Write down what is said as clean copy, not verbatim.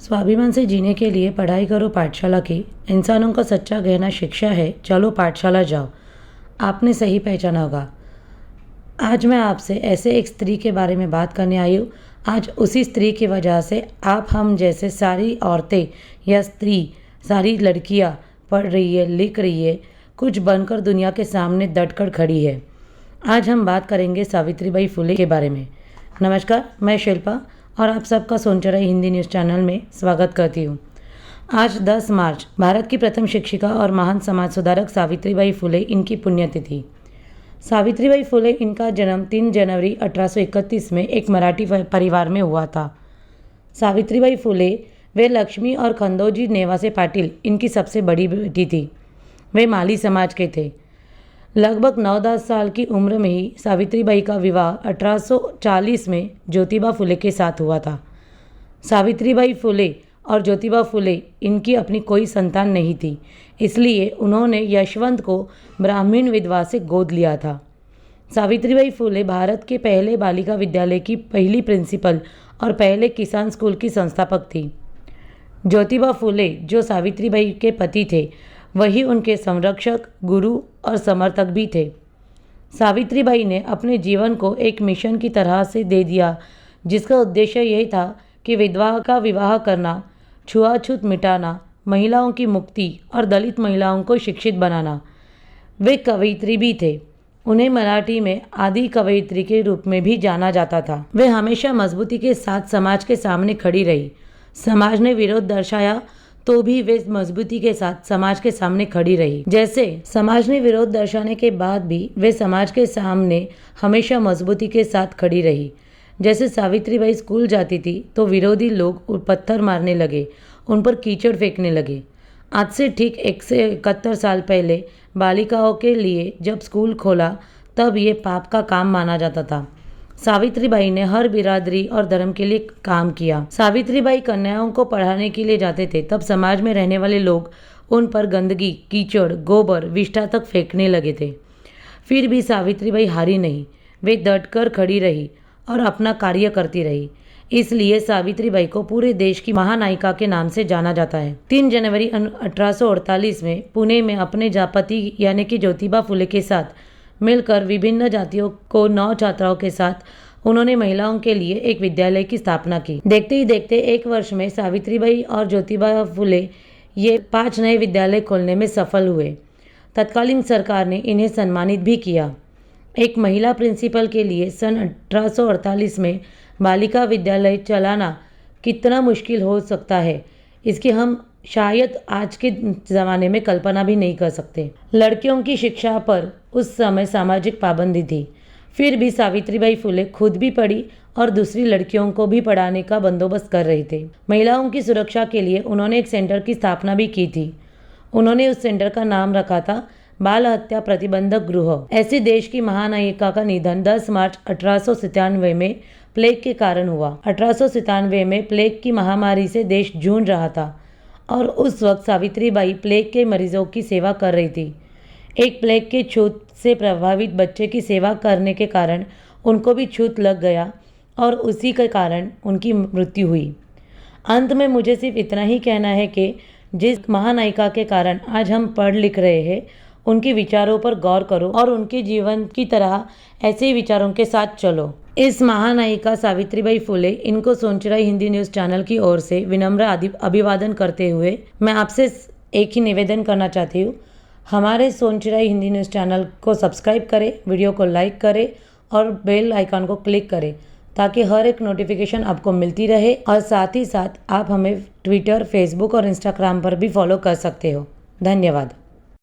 स्वाभिमान से जीने के लिए पढ़ाई करो पाठशाला की। इंसानों का सच्चा गहना शिक्षा है, चलो पाठशाला जाओ। आपने सही पहचाना होगा। आज मैं आपसे ऐसे एक स्त्री के बारे में बात करने आई हूँ। आज उसी स्त्री की वजह से आप हम जैसे सारी औरतें या स्त्री, सारी लड़कियाँ पढ़ रही है, लिख रही है, कुछ बनकर दुनिया के सामने डटकर खड़ी है। आज हम बात करेंगे सावित्रीबाई फुले के बारे में। नमस्कार, मैं शिल्पा और आप सबका सोनचराई हिंदी न्यूज़ चैनल में स्वागत करती हूँ। आज 10 मार्च भारत की प्रथम शिक्षिका और महान समाज सुधारक सावित्रीबाई फुले इनकी पुण्यतिथि। सावित्रीबाई फुले इनका जन्म 3 जनवरी 1831 में एक मराठी परिवार में हुआ था। सावित्रीबाई फुले वे लक्ष्मी और खंदोजी नेवासे पाटिल इनकी सबसे बड़ी बेटी थी। वे माली समाज के थे। लगभग 9-10 साल की उम्र में ही सावित्रीबाई का विवाह 1840 में ज्योतिबा फुले के साथ हुआ था। सावित्रीबाई फुले और ज्योतिबा फुले इनकी अपनी कोई संतान नहीं थी, इसलिए उन्होंने यशवंत को ब्राह्मण विधवा से गोद लिया था। सावित्रीबाई फुले भारत के पहले बालिका विद्यालय की पहली प्रिंसिपल और पहले किसान स्कूल की संस्थापक थी। ज्योतिबा फुले जो सावित्रीबाई के पति थे, वही उनके संरक्षक, गुरु और समर्थक भी थे। सावित्रीबाई ने अपने जीवन को एक मिशन की तरह से दे दिया, जिसका उद्देश्य यही था कि विधवा का विवाह करना, छुआछूत मिटाना, महिलाओं की मुक्ति और दलित महिलाओं को शिक्षित बनाना। वे कवयित्री भी थे। उन्हें मराठी में आदि कवयित्री के रूप में भी जाना जाता था। वे हमेशा मजबूती के साथ समाज के सामने खड़ी रही। समाज ने विरोध दर्शाया तो भी वे मजबूती के साथ समाज के सामने खड़ी रही। जैसे समाज ने विरोध दर्शाने के बाद भी वे समाज के सामने हमेशा मजबूती के साथ खड़ी रही। जैसे सावित्रीबाई स्कूल जाती थी तो विरोधी लोग पत्थर मारने लगे, उन पर कीचड़ फेंकने लगे। आज से ठीक 171 साल पहले बालिकाओं के लिए जब स्कूल खोला, तब ये पाप का काम माना जाता था। सावित्रीबाई ने हर बिरादरी और धर्म के लिए काम किया। सावित्रीबाई कन्याओं को पढ़ाने के लिए जाते थे, तब समाज में रहने वाले लोग उन पर गंदगी, कीचड़, गोबर, विष्ठा तक फेंकने लगे थे। फिर भी सावित्रीबाई हारी नहीं। वे डटकर खड़ी रही और अपना कार्य करती रही। इसलिए सावित्रीबाई को पूरे देश की महानायिका के नाम से जाना जाता है। 3 जनवरी 1848 में पुणे में अपने पति यानी कि ज्योतिबा फुले के साथ मिलकर विभिन्न जातियों को 9 छात्राओं के साथ उन्होंने महिलाओं के लिए एक विद्यालय की स्थापना की। देखते ही देखते 1 वर्ष में सावित्रीबाई और ज्योतिबा फुले ये 5 नए विद्यालय खोलने में सफल हुए। तत्कालीन सरकार ने इन्हें सम्मानित भी किया। एक महिला प्रिंसिपल के लिए सन 1848 में बालिका विद्यालय चलाना कितना मुश्किल हो सकता है, इसकी हम शायद आज के ज़माने में कल्पना भी नहीं कर सकते। लड़कियों की शिक्षा पर उस समय सामाजिक पाबंदी थी। फिर भी सावित्रीबाई फुले खुद भी पढ़ी और दूसरी लड़कियों को भी पढ़ाने का बंदोबस्त कर रहे थे। महिलाओं की सुरक्षा के लिए उन्होंने एक सेंटर की स्थापना भी की थी। उन्होंने उस सेंटर का नाम रखा था बाल हत्या प्रतिबंधक गृह। ऐसे देश की महानायिका का निधन 10 मार्च 1897 में प्लेग के कारण हुआ। 1897 में प्लेग की महामारी से देश जूझ रहा था और उस वक्त सावित्रीबाई प्लेग के मरीजों की सेवा कर रही थी। एक प्लेग के छूत से प्रभावित बच्चे की सेवा करने के कारण उनको भी छूत लग गया और उसी के कारण उनकी मृत्यु हुई। अंत में मुझे सिर्फ इतना ही कहना है कि जिस महानायिका के कारण आज हम पढ़ लिख रहे हैं, उनके विचारों पर गौर करो और उनके जीवन की तरह ऐसे ही विचारों के साथ चलो। इस महानायिका सावित्रीबाई फुले इनको सोनचराई हिंदी न्यूज़ चैनल की ओर से विनम्र अभिवादन करते हुए मैं आपसे एक ही निवेदन करना चाहती हूँ, हमारे सोनचराई हिंदी न्यूज़ चैनल को सब्सक्राइब करें, वीडियो को लाइक करें और बेल आइकन को क्लिक करें, ताकि हर एक नोटिफिकेशन आपको मिलती रहे। और साथ ही साथ आप हमें ट्विटर, फेसबुक और इंस्टाग्राम पर भी फॉलो कर सकते हो। धन्यवाद।